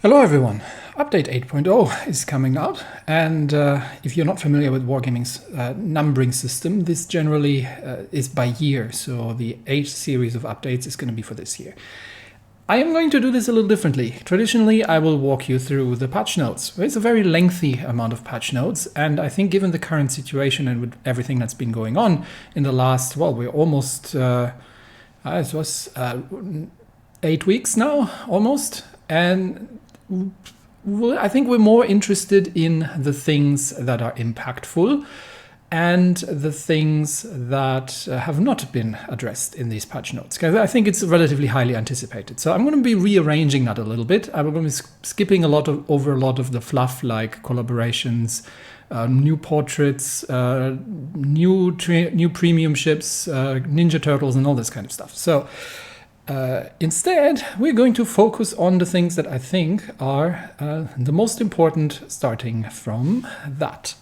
Hello everyone, update 8.0 is coming out, and if you're not familiar with Wargaming's numbering system, this generally is by year, so the 8th series of updates is going to be for this year. I am going to do this a little differently. Traditionally, I will walk you through the patch notes. It's a very lengthy amount of patch notes, and I think given the current situation and with everything that's been going on in the last, well, we're almost, it was 8 weeks now, almost, and I think we're more interested in the things that are impactful and the things that have not been addressed in these patch notes, because I think it's relatively highly anticipated. So I'm going to be rearranging that a little bit. I'm going to be skipping over a lot of the fluff, like collaborations, new portraits, new premium ships, Ninja Turtles, and all this kind of stuff. So instead, we're going to focus on the things that I think are the most important, starting from that.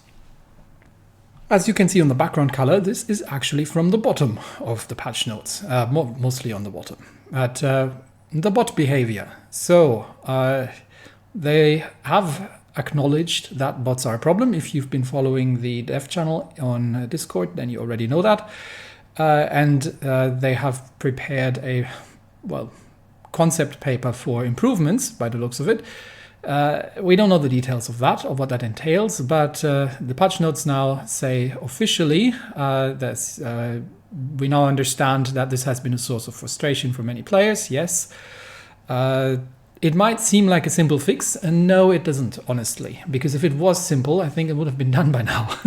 As you can see on the background color, this is actually from the bottom of the patch notes, mostly on the bottom, at the bot behavior. So they have acknowledged that bots are a problem. If you've been following the dev channel on Discord, then you already know that. And they have prepared a concept paper for improvements by the looks of it. We don't know the details of that or what that entails, but the patch notes now say officially that we now understand that this has been a source of frustration for many players. Yes. It might seem like a simple fix, and no, it doesn't, honestly, because if it was simple, I think it would have been done by now.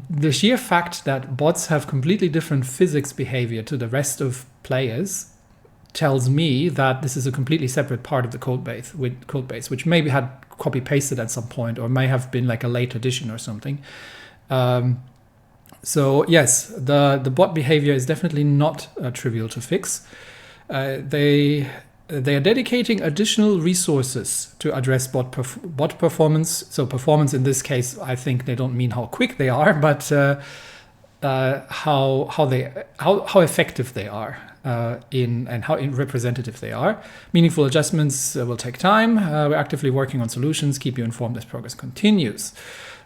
The sheer fact that bots have completely different physics behavior to the rest of players tells me that this is a completely separate part of the code base, which maybe had copy pasted at some point, or may have been like a late addition or something. So yes, the bot behavior is definitely not trivial to fix. They are dedicating additional resources to address bot performance. So performance in this case, I think they don't mean how quick they are, but how effective they are and how representative they are. Meaningful adjustments will take time. We're actively working on solutions. Keep you informed as progress continues.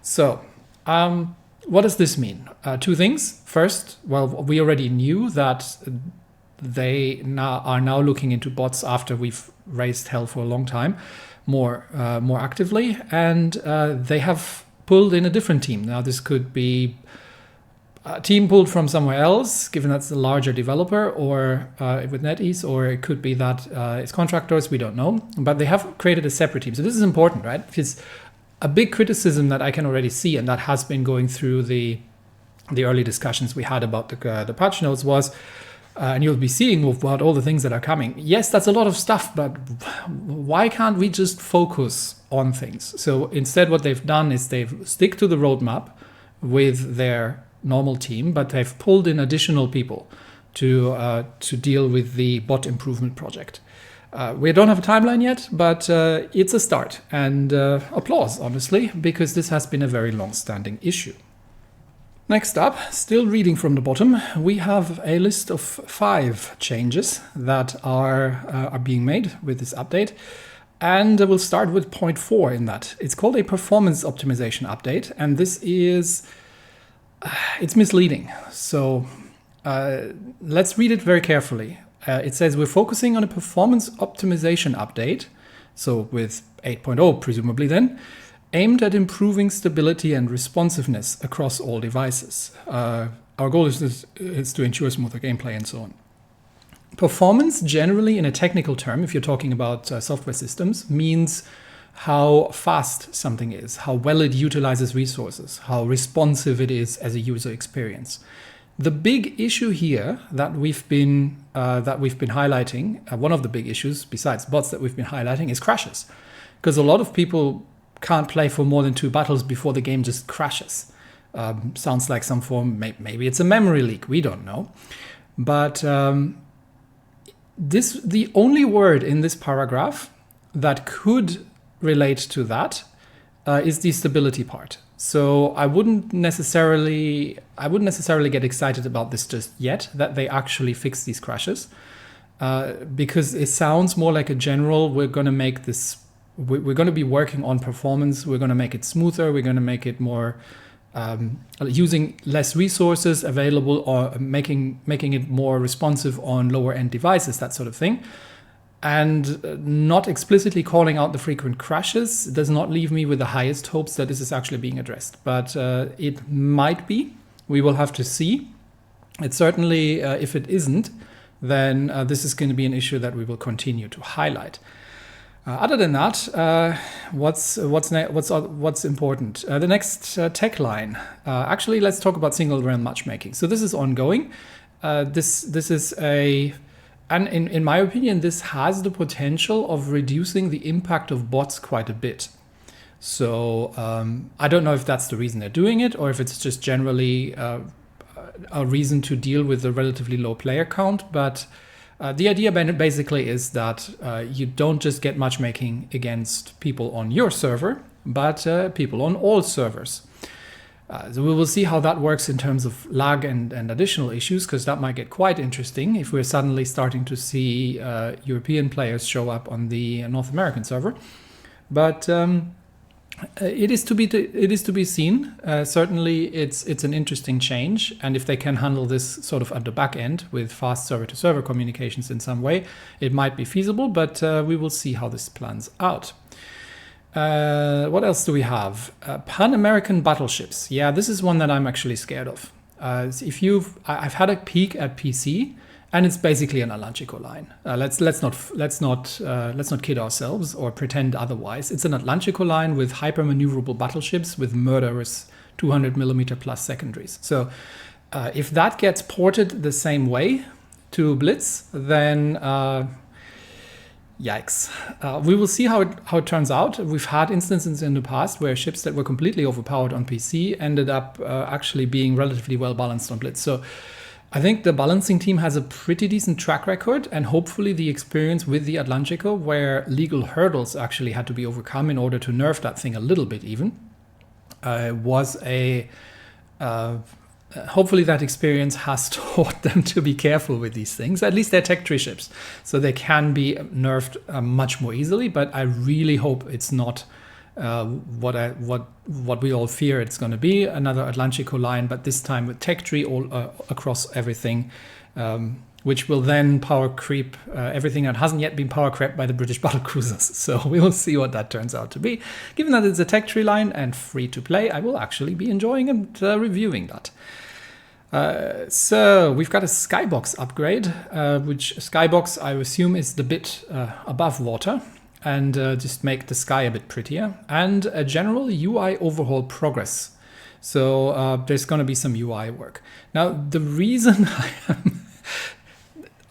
So what does this mean? Two things. First, well, we already knew that they are now looking into bots after we've raised hell for a long time, more actively, and they have pulled in a different team. Now this could be a team pulled from somewhere else, given that's a larger developer, or with NetEase, or it could be that it's contractors, we don't know, but they have created a separate team. So this is important, right? Because a big criticism that I can already see, and that has been going through the early discussions we had about the patch notes was, and you'll be seeing about all the things that are coming. Yes, that's a lot of stuff, but why can't we just focus on things? So instead what they've done is they've stick to the roadmap with their normal team, but they've pulled in additional people to deal with the bot improvement project. We don't have a timeline yet, but it's a start, and applause, honestly, because this has been a very long-standing issue. Next up, still reading from the bottom, we have a list of 5 changes that are being made with this update. And we'll start with point 4 in that. It's called a performance optimization update, and this is, it's misleading. So let's read it very carefully. It says we're focusing on a performance optimization update, so with 8.0 presumably then, aimed at improving stability and responsiveness across all devices. Our goal is to ensure smoother gameplay and so on. Performance, generally in a technical term, if you're talking about software systems, means how fast something is, how well it utilizes resources, how responsive it is as a user experience. The big issue here that we've been highlighting, one of the big issues besides bots that we've been highlighting, is crashes, because a lot of people can't play for more than 2 battles before the game just crashes. Sounds like some form, maybe it's a memory leak, we don't know. But the only word in this paragraph that could relate to that is the stability part. So I wouldn't necessarily get excited about this just yet, that they actually fix these crashes. because it sounds more like a general, we're going to make this, we're going to be working on performance, we're going to make it smoother, we're going to make it more using less resources available, or making it more responsive on lower end devices, that sort of thing. And not explicitly calling out the frequent crashes does not leave me with the highest hopes that this is actually being addressed. But it might be. We will have to see. It certainly, if it isn't, then this is going to be an issue that we will continue to highlight. Other than that, what's important? The next tech line. Actually, let's talk about single realm matchmaking. So this is ongoing. This is and in my opinion, this has the potential of reducing the impact of bots quite a bit. So I don't know if that's the reason they're doing it, or if it's just generally a reason to deal with the relatively low player count. But the idea basically is that you don't just get matchmaking against people on your server, but people on all servers. So we will see how that works in terms of lag and additional issues, because that might get quite interesting if we're suddenly starting to see European players show up on the North American server. But it is to be seen. Certainly, it's an interesting change, and if they can handle this sort of at the back end with fast server-to-server communications in some way, it might be feasible. But we will see how this plans out. What else do we have? Pan-American battleships. Yeah, this is one that I'm actually scared of. I've had a peek at PC, and it's basically an Atlántico line. Let's not kid ourselves or pretend otherwise. It's an Atlántico line with hyper-maneuverable battleships with murderous 200mm plus secondaries. So if that gets ported the same way to Blitz, then yikes. We will see how it turns out. We've had instances in the past where ships that were completely overpowered on PC ended up actually being relatively well balanced on Blitz. So I think the balancing team has a pretty decent track record, and hopefully the experience with the Atlántico, where legal hurdles actually had to be overcome in order to nerf that thing a little bit even, was a... hopefully that experience has taught them to be careful with these things. At least they're tech tree ships, so they can be nerfed much more easily. But I really hope it's not what we all fear it's going to be, another Atlántico line, but this time with tech tree all across everything, which will then power creep everything that hasn't yet been power crept by the British battlecruisers. So we will see what that turns out to be. Given that it's a tech tree line and free to play, I will actually be enjoying and reviewing that. So we've got a skybox upgrade, which skybox I assume is the bit above water, and just make the sky a bit prettier, and a general UI overhaul progress. So there's going to be some UI work. Now the reason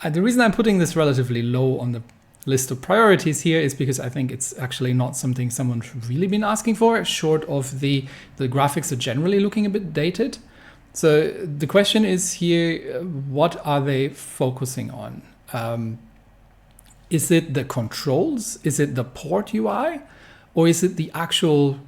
I'm putting this relatively low on the list of priorities here is because I think it's actually not something someone's really been asking for, short of the graphics are generally looking a bit dated. So the question is here, what are they focusing on? Is it the controls? Is it the port UI? Or is it the actual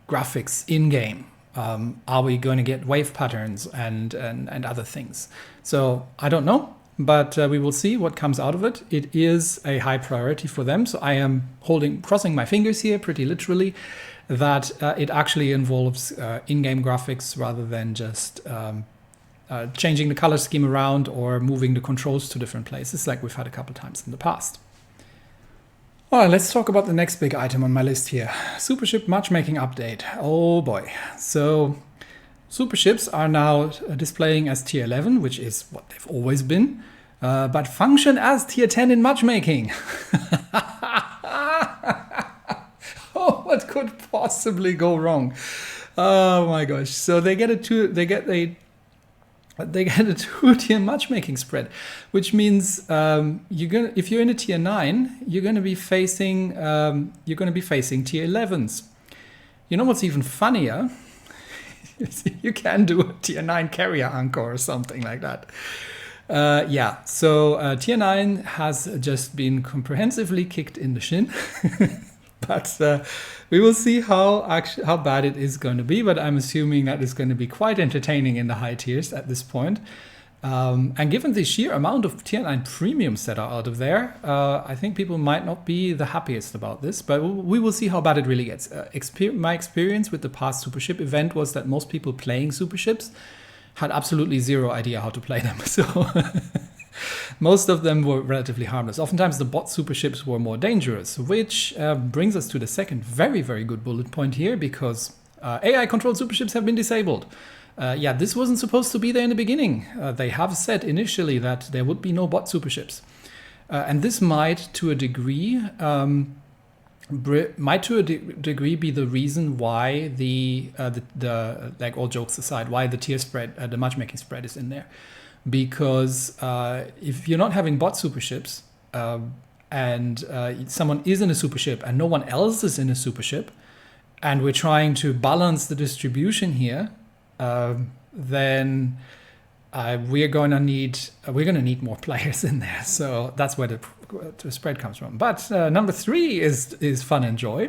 graphics in-game? Are we going to get wave patterns and other things? So I don't know, but we will see what comes out of it. It is a high priority for them. So I am crossing my fingers here pretty literally, that it actually involves in-game graphics rather than just changing the color scheme around or moving the controls to different places like we've had a couple times in the past. All right, let's talk about the next big item on my list here. Supership matchmaking update. Oh boy. So superships are now displaying as tier 11, which is what they've always been, but function as tier 10 in matchmaking. Oh, what could possibly go wrong? Oh my gosh! So they get a two-tier matchmaking spread, which means if you're in a tier 9, you're gonna be facing tier 11s. You know what's even funnier? You can do a tier 9 carrier anchor or something like that. So tier 9 has just been comprehensively kicked in the shin. But we will see how bad it is going to be. But I'm assuming that it's going to be quite entertaining in the high tiers at this point. And given the sheer amount of tier 9 premiums that are out of there, I think people might not be the happiest about this, but we will see how bad it really gets. My experience with the past Supership event was that most people playing Superships had absolutely zero idea how to play them. So most of them were relatively harmless. Oftentimes the bot Superships were more dangerous, which brings us to the second very, very good bullet point here, because AI-controlled Superships have been disabled. Yeah, this wasn't supposed to be there in the beginning. They have said initially that there would be no bot Superships. And this might, to a degree, be the reason why the like, all jokes aside, why the tier spread, the matchmaking spread is in there. Because if you're not having bot Superships and someone is in a Supership and no one else is in a Supership, and we're trying to balance the distribution here, then we're gonna need more players in there. So that's where the spread comes from. But number 3 is fun and joy.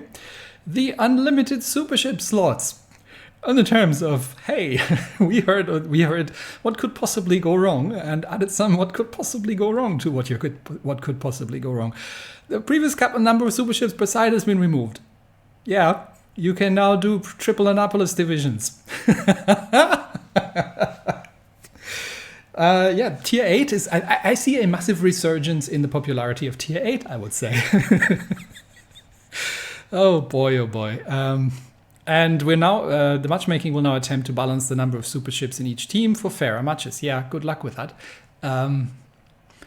The unlimited Supership slots. On the terms of, hey, we heard what could possibly go wrong, and added some what could possibly go wrong to what could possibly go wrong. The previous cap number of Superships per side has been removed. Yeah, you can now do triple Annapolis divisions. Yeah, tier 8 is. I see a massive resurgence in the popularity of tier 8, I would say. Oh boy, oh boy. And we're now, the matchmaking will now attempt to balance the number of Superships in each team for fairer matches. Yeah, good luck with that.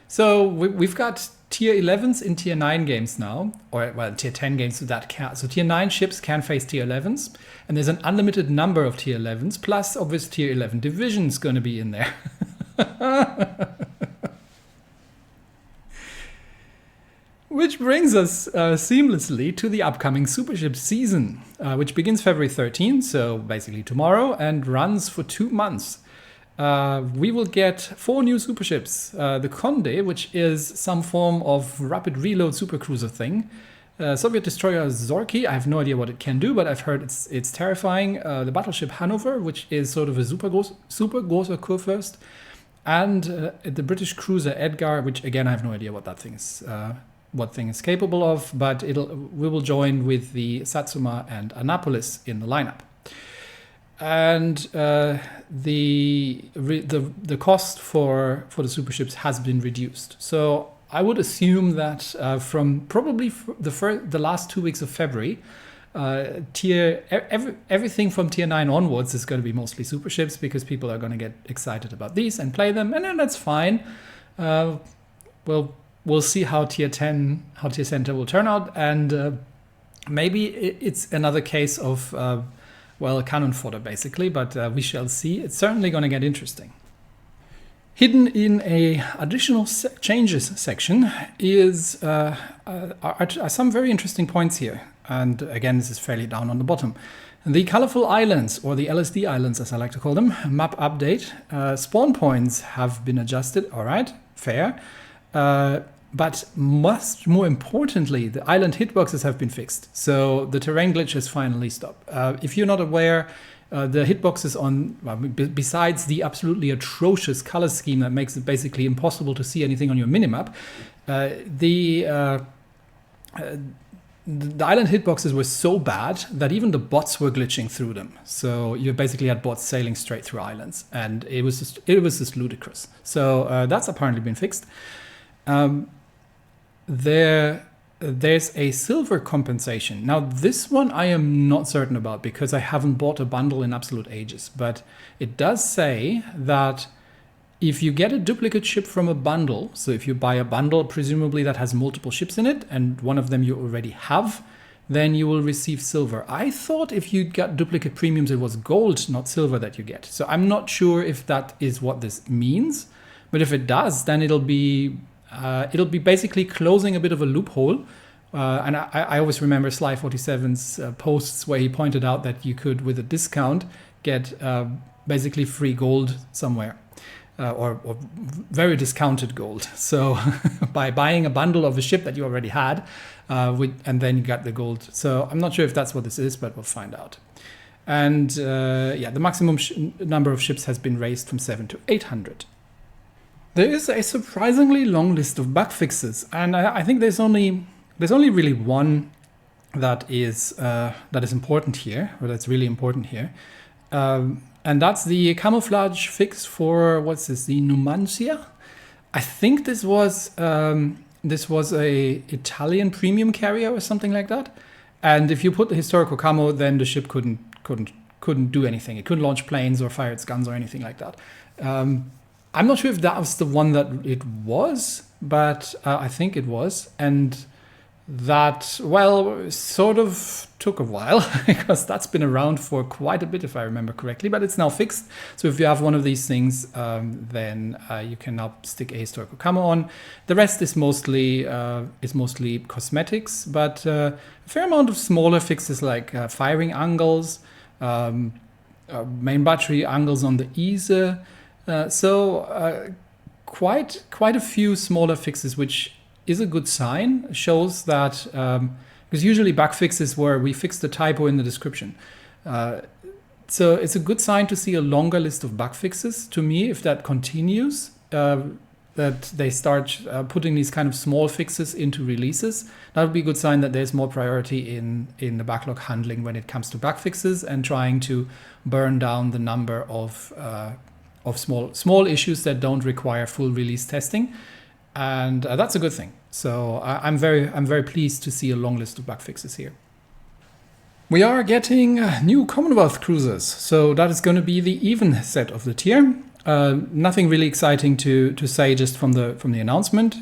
So we've got tier 11s in tier 9 games now, or well, tier 10 games with that count. So tier 9 ships can face tier 11s, and there's an unlimited number of tier 11s, plus obviously tier 11 divisions going to be in there. Which brings us seamlessly to the upcoming Supership season, which begins February 13th, so basically tomorrow, and runs for 2 months. We will get 4 new Superships. The Conde, which is some form of rapid reload supercruiser thing. Soviet destroyer Zorki, I have no idea what it can do, but I've heard it's terrifying. The battleship Hanover, which is sort of a super großer Kurfürst. And the British cruiser Edgar, which again I have no idea what that thing is. What thing is capable of, but we will join with the Satsuma and Annapolis in the lineup. And the cost for the Superships has been reduced. So I would assume that from probably the last 2 weeks of February, everything from tier 9 onwards is going to be mostly Superships, because people are going to get excited about these and play them, and then that's fine. We'll see how tier 10 will turn out, and maybe it's another case of cannon fodder basically, but we shall see. It's certainly going to get interesting. Hidden in a additional changes section are some very interesting points here, and again this is fairly down on the bottom. The Colorful Islands, or the LSD Islands as I like to call them, map update. Spawn points have been adjusted, alright, fair. But much more importantly, the island hitboxes have been fixed. So the terrain glitch has finally stopped. If you're not aware, the hitboxes besides the absolutely atrocious color scheme that makes it basically impossible to see anything on your minimap, the island hitboxes were so bad that even the bots were glitching through them. So you basically had bots sailing straight through islands, and it was just ludicrous. So that's apparently been fixed. There's a silver compensation. Now, this one I am not certain about, because I haven't bought a bundle in absolute ages. But it does say that if you get a duplicate ship from a bundle, so if you buy a bundle presumably that has multiple ships in it, and one of them you already have, then you will receive silver. I thought if you got duplicate premiums, it was gold, not silver, that you get. So I'm not sure if that is what this means. But if it does, then it'll be basically closing a bit of a loophole. And I always remember Sly47's posts where he pointed out that you could, with a discount, get basically free gold somewhere, or very discounted gold. So by buying a bundle of a ship that you already had, and then you got the gold. So I'm not sure if that's what this is, but we'll find out. And the maximum number of ships has been raised from 7 to 800. There is a surprisingly long list of bug fixes, and I think there's only really one that is important here, or that's really important here, and that's the camouflage fix for the Numancia. I think this was a Italian premium carrier or something like that. And if you put the historical camo, then the ship couldn't do anything. It couldn't launch planes or fire its guns or anything like that. I'm not sure if that was the one that it was, but I think it was. And that, well, sort of took a while because that's been around for quite a bit, if I remember correctly, but it's now fixed. So if you have one of these things, then you can now stick a historical camo on. The rest is mostly cosmetics, but a fair amount of smaller fixes like firing angles, main battery angles on the Ise. So quite a few smaller fixes, which is a good sign. Shows that because usually bug fixes where we fix the typo in the description. So it's a good sign to see a longer list of bug fixes. To me, if that continues, that they start putting these kind of small fixes into releases, that would be a good sign that there's more priority in the backlog handling when it comes to bug fixes and trying to burn down the number of small issues that don't require full release testing. And that's a good thing. So I'm very pleased to see a long list of bug fixes here. We are getting new Commonwealth cruisers, so that is going to be the even set of the tier. Nothing really exciting to say just from the announcement.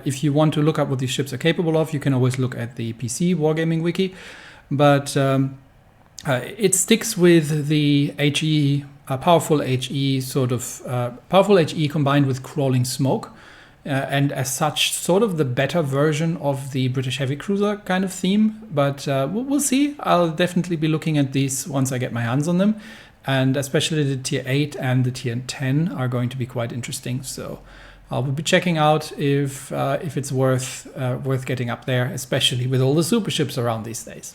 If you want to look up what these ships are capable of, you can always look at the PC Wargaming wiki. But it sticks with the HE, powerful HE powerful HE combined with crawling smoke. And as such, sort of the better version of the British heavy cruiser kind of theme. But we'll see. I'll definitely be looking at these once I get my hands on them. And especially the tier 8 and the tier 10 are going to be quite interesting. So I'll be checking out if it's worth getting up there, especially with all the super ships around these days.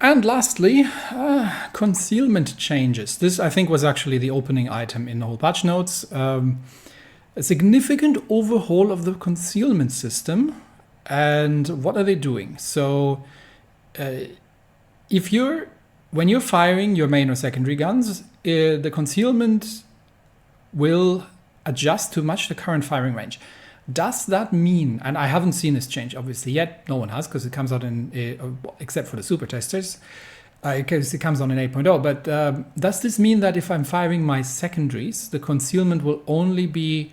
And lastly, concealment changes. This, I think, was actually the opening item in the whole patch notes. A significant overhaul of the concealment system. And what are they doing? So when you're firing your main or secondary guns, the concealment will adjust to match the current firing range. Does that mean, and I haven't seen this change obviously yet, no one has, because it comes out except for the super testers, because it comes on in 8.0, but does this mean that if I'm firing my secondaries, the concealment will only be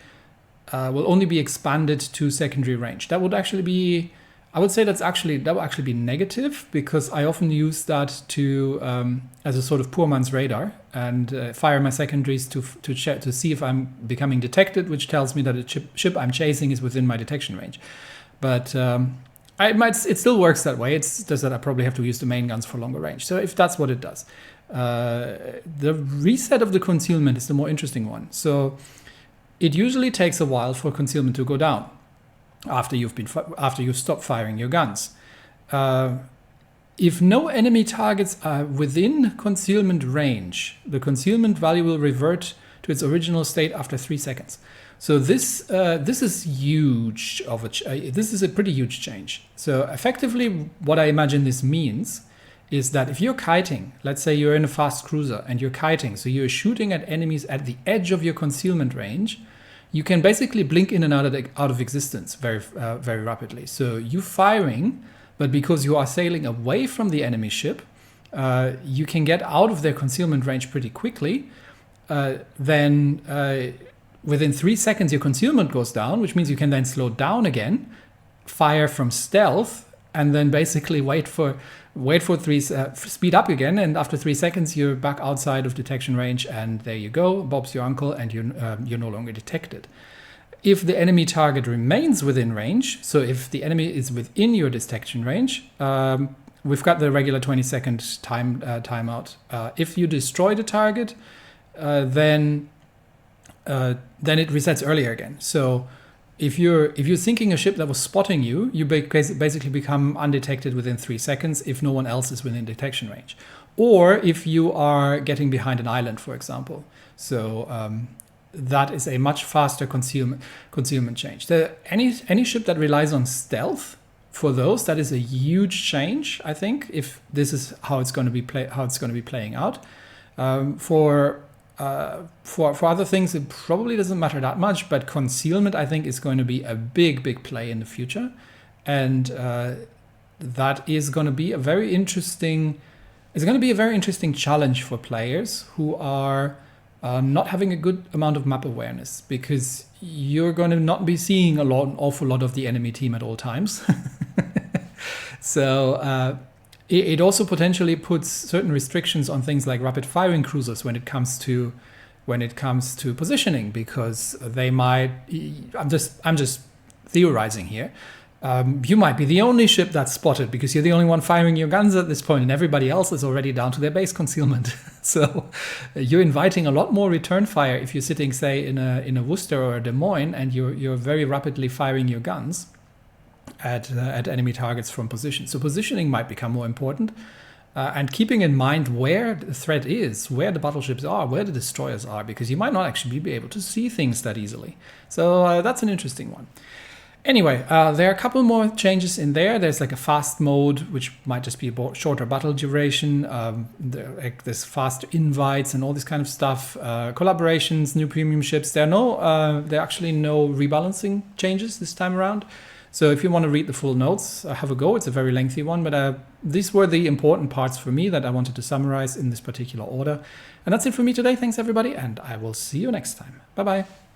expanded to secondary range? That would actually be, I would say that will actually be negative, because I often use that to as a sort of poor man's radar and fire my secondaries to see if I'm becoming detected, which tells me that the ship I'm chasing is within my detection range. But it still works that way. It's just that I probably have to use the main guns for longer range. So if that's what it does, the reset of the concealment is the more interesting one. So it usually takes a while for concealment to go down after you've stopped firing your guns. If no enemy targets are within concealment range, the concealment value will revert to its original state after 3 seconds. So this is huge. This is a pretty huge change. So effectively, what I imagine this means is that if you're kiting, let's say you're in a fast cruiser and you're kiting, so you're shooting at enemies at the edge of your concealment range, you can basically blink in and out of existence very rapidly. So you're firing, but because you are sailing away from the enemy ship, you can get out of their concealment range pretty quickly. Then within 3 seconds, your concealment goes down, which means you can then slow down again, fire from stealth, and then basically wait for speed up again, and after 3 seconds you're back outside of detection range, and there you go, Bob's your uncle, and you're no longer detected. If the enemy target remains within range, so if the enemy is within your detection range, we've got the regular 20-second timeout. If you destroy the target, then it resets earlier again. So if you're sinking a ship that was spotting you, you basically become undetected within 3 seconds if no one else is within detection range. Or if you are getting behind an island, for example. So that is a much faster concealment change. Any ship that relies on stealth, for those, that is a huge change, I think, if this is how it's going to be playing out. For other things, it probably doesn't matter that much, but concealment, I think, is going to be a big play in the future, and that is going to be a very interesting. It's going to be a very interesting challenge for players who are not having a good amount of map awareness, because you're going to not be seeing an awful lot of the enemy team at all times. So it also potentially puts certain restrictions on things like rapid firing cruisers when it comes to positioning, because they might. I'm just theorizing here. You might be the only ship that's spotted because you're the only one firing your guns at this point, and everybody else is already down to their base concealment. So you're inviting a lot more return fire if you're sitting, say, in a Worcester or a Des Moines, and you're very rapidly firing your guns at enemy targets from position. So positioning might become more important, and keeping in mind where the threat is, where the battleships are, where the destroyers are, because you might not actually be able to see things that easily. So that's an interesting one. Anyway, there are a couple more changes in there. There's like a fast mode, which might just be a shorter battle duration. There's faster invites and all this kind of stuff. Collaborations, new premium ships. There are actually no rebalancing changes this time around. So if you want to read the full notes, have a go. It's a very lengthy one, but these were the important parts for me that I wanted to summarize in this particular order. And that's it for me today. Thanks, everybody, and I will see you next time. Bye-bye.